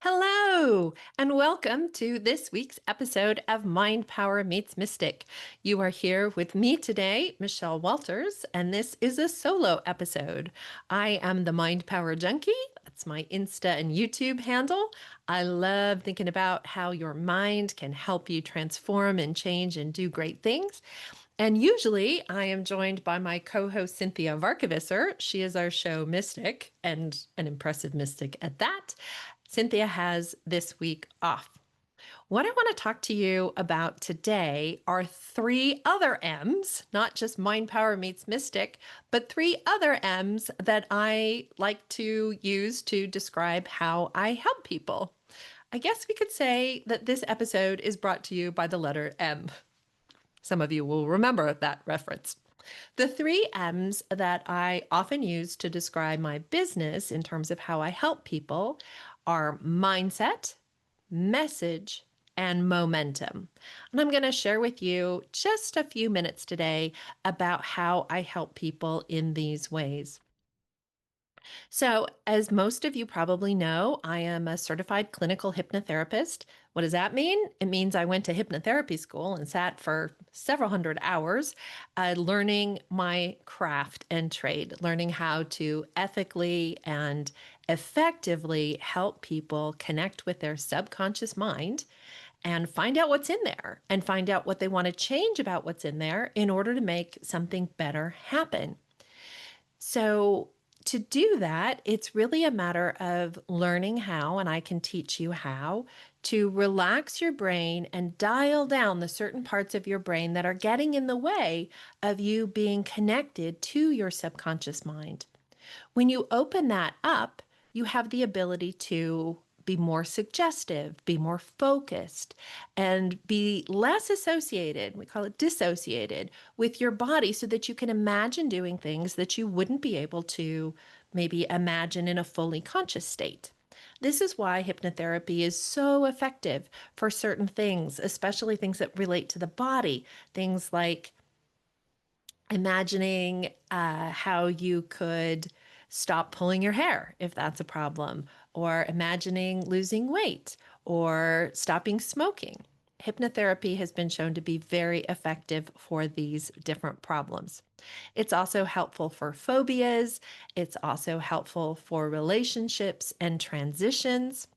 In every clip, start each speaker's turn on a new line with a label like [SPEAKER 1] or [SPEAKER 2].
[SPEAKER 1] Hello, and welcome to this week's episode of Mind Power Meets Mystic. You are here with me today, Michelle Walters, and this is a solo episode. I am the Mind Power Junkie. That's my Insta and YouTube handle. I love thinking about how your mind can help you transform and change and do great things. And usually I am joined by my co host, Cynthia Varkevisser. She is our show mystic and an impressive mystic at that. Cynthia has this week off. What I want to talk to you about today are three other M's, not just mind power meets mystic, but three other M's that I like to use to describe how I help people. I guess we could say that this episode is brought to you by the letter M. Some of you will remember that reference. The three M's that I often use to describe my business in terms of how I help people are mindset, message, and momentum. And I'm going to share with you just a few minutes today about how I help people in these ways. So, as most of you probably know, I am a certified clinical hypnotherapist. What does that mean? It means I went to hypnotherapy school and sat for several hundred hours learning my craft and trade, learning how to ethically and effectively help people connect with their subconscious mind and find out what's in there and find out what they want to change about what's in there in order to make something better happen. So, to do that, it's really a matter of learning how, and I can teach you how, to relax your brain and dial down the certain parts of your brain that are getting in the way of you being connected to your subconscious mind. When you open that up, you have the ability to be more suggestive, be more focused, and be less associated, we call it dissociated, with your body so that you can imagine doing things that you wouldn't be able to maybe imagine in a fully conscious state. This is why hypnotherapy is so effective for certain things, especially things that relate to the body, things like imagining how you could stop pulling your hair if that's a problem, or imagining losing weight, or stopping smoking. Hypnotherapy has been shown to be very effective for these different problems. It's also helpful for phobias. It's also helpful for relationships and transitions.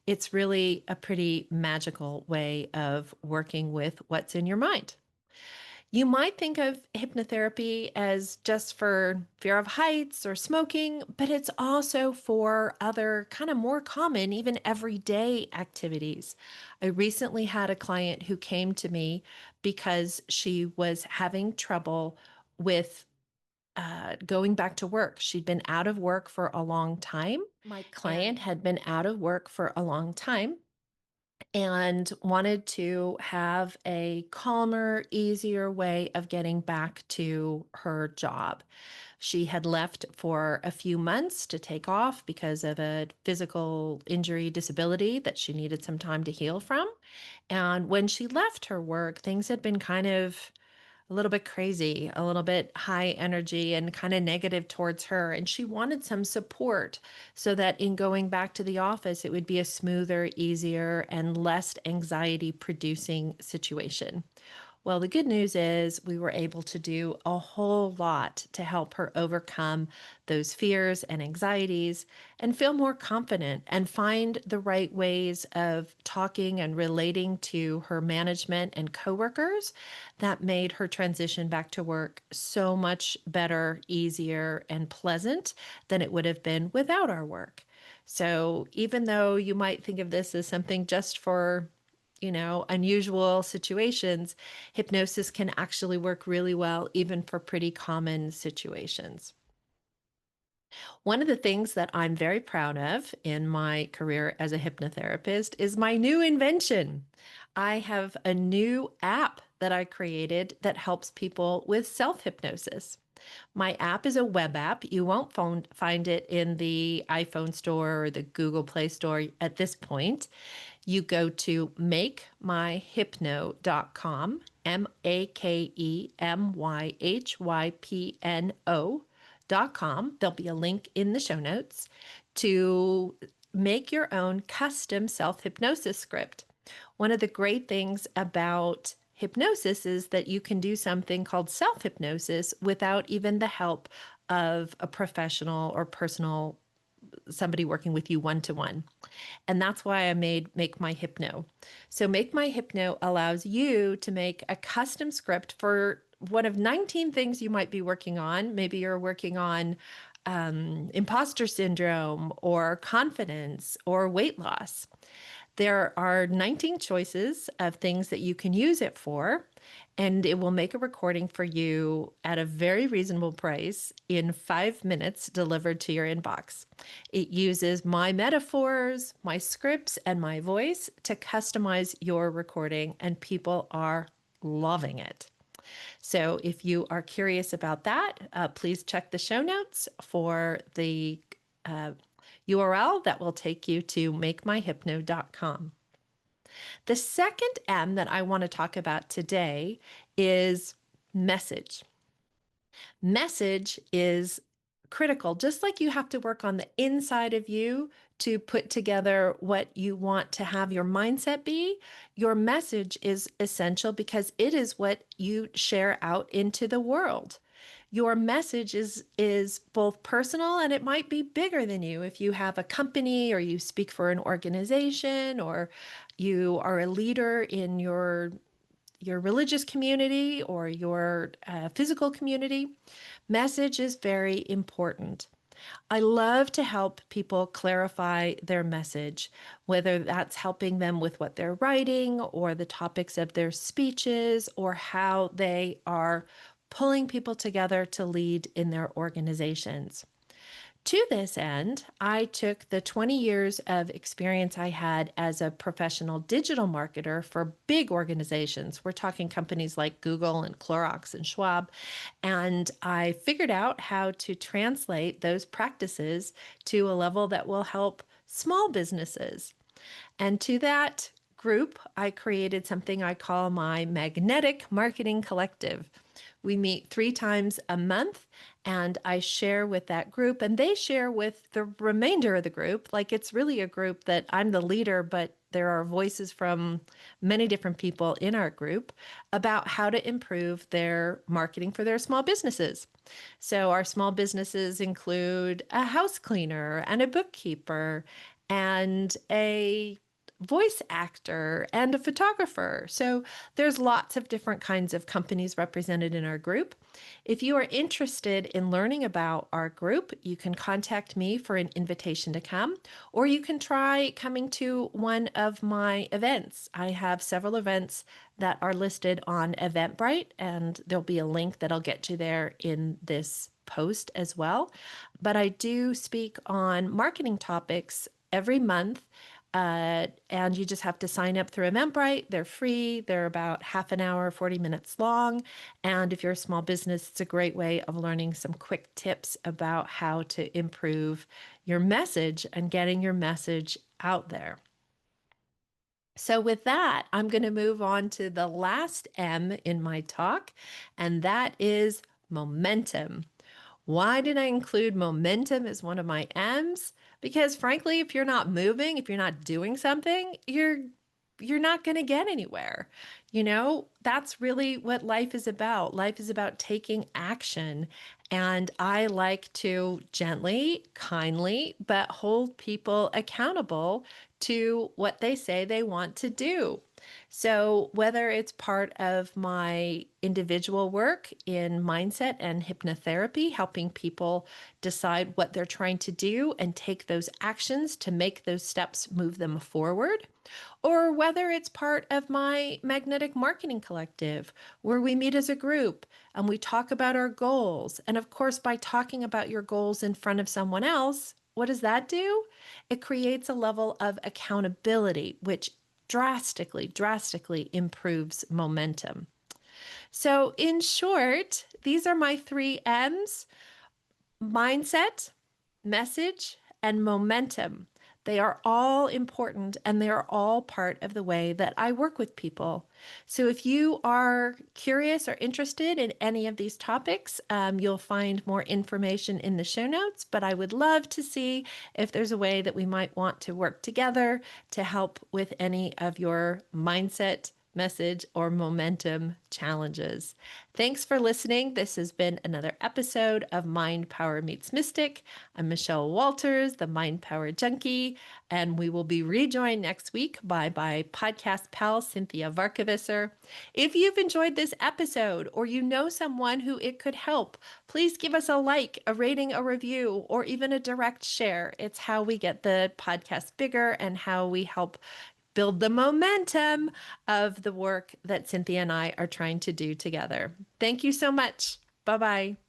[SPEAKER 1] It's really a pretty magical way of working with what's in your mind. You might think of hypnotherapy as just for fear of heights or smoking, but it's also for other kind of more common, even everyday activities. I recently had a client who came to me because she was having trouble with going back to work. She'd been out of work for a long time. My client had been out of work for a long time and wanted to have a calmer, easier way of getting back to her job. She had left for a few months to take off because of a physical injury disability that she needed some time to heal from. And when she left her work, things had been kind of a little bit crazy, a little bit high energy and kind of negative towards her. And she wanted some support so that in going back to the office, it would be a smoother, easier, and less anxiety producing situation. Well, the good news is we were able to do a whole lot to help her overcome those fears and anxieties and feel more confident and find the right ways of talking and relating to her management and coworkers that made her transition back to work so much better, easier, and pleasant than it would have been without our work. So even though you might think of this as something just for unusual situations, hypnosis can actually work really well, even for pretty common situations. One of the things that I'm very proud of in my career as a hypnotherapist is my new invention. I have a new app that I created that helps people with self hypnosis. My app is a web app. You won't find it in the iPhone store or the Google Play Store at this point. You go to makemyhypno.com, makemyhypno.com. There'll be a link in the show notes to make your own custom self-hypnosis script. One of the great things about hypnosis is that you can do something called self-hypnosis without even the help of a professional or personal somebody working with you one to one. And that's why I made Make My Hypno. So Make My Hypno allows you to make a custom script for one of 19 things you might be working on. Maybe you're working on imposter syndrome or confidence or weight loss. There are 19 choices of things that you can use it for, and it will make a recording for you at a very reasonable price in 5 minutes delivered to your inbox. It uses my metaphors, my scripts, and my voice to customize your recording, and people are loving it. So if you are curious about that, please check the show notes for the URL that will take you to makemyhypno.com. The second M that I want to talk about today is message. Message is critical. Just like you have to work on the inside of you to put together what you want to have your mindset be, your message is essential because it is what you share out into the world. Your message is both personal and it might be bigger than you. If you have a company or you speak for an organization or you are a leader in your religious community or your physical community, message is very important. I love to help people clarify their message, whether that's helping them with what they're writing or the topics of their speeches or how they are pulling people together to lead in their organizations. To this end, I took the 20 years of experience I had as a professional digital marketer for big organizations. We're talking companies like Google and Clorox and Schwab. And I figured out how to translate those practices to a level that will help small businesses. And to that group, I created something I call my Magnetic Marketing Collective. We meet 3 times a month and I share with that group and they share with the remainder of the group. Like it's really a group that I'm the leader, but there are voices from many different people in our group about how to improve their marketing for their small businesses. So our small businesses include a house cleaner and a bookkeeper and a voice actor and a photographer. So there's lots of different kinds of companies represented in our group. If you are interested in learning about our group, you can contact me for an invitation to come, or you can try coming to one of my events. I have several events that are listed on Eventbrite, and there'll be a link that'll get you there in this post as well. But I do speak on marketing topics every month. And you just have to sign up through Eventbrite. They're free. They're about half an hour, 40 minutes long. And if you're a small business, it's a great way of learning some quick tips about how to improve your message and getting your message out there. So with that, I'm going to move on to the last M in my talk, and that is momentum. Why did I include momentum as one of my M's? Because frankly, if you're not moving, if you're not doing something, you're not going to get anywhere. You know, that's really what life is about. Life is about taking action. And I like to gently, kindly, but hold people accountable to what they say they want to do. So, whether it's part of my individual work in mindset and hypnotherapy, helping people decide what they're trying to do and take those actions to make those steps move them forward, or whether it's part of my magnetic marketing collective, where we meet as a group and we talk about our goals. And of course, by talking about your goals in front of someone else, what does that do? It creates a level of accountability, which drastically improves momentum. So, in short, these are my 3 M's: mindset, message, and momentum. They are all important and they are all part of the way that I work with people. So if you are curious or interested in any of these topics, you'll find more information in the show notes. But I would love to see if there's a way that we might want to work together to help with any of your mindset, message, or momentum challenges. Thanks for listening. This has been another episode of Mind Power Meets Mystic. I'm Michelle Walters, the Mind Power Junkie, and we will be rejoined next week by my podcast pal, Cynthia Varkevisser. If you've enjoyed this episode or you know someone who it could help, please give us a like, a rating, a review, or even a direct share. It's how we get the podcast bigger and how we help build the momentum of the work that Cynthia and I are trying to do together. Thank you so much. Bye bye.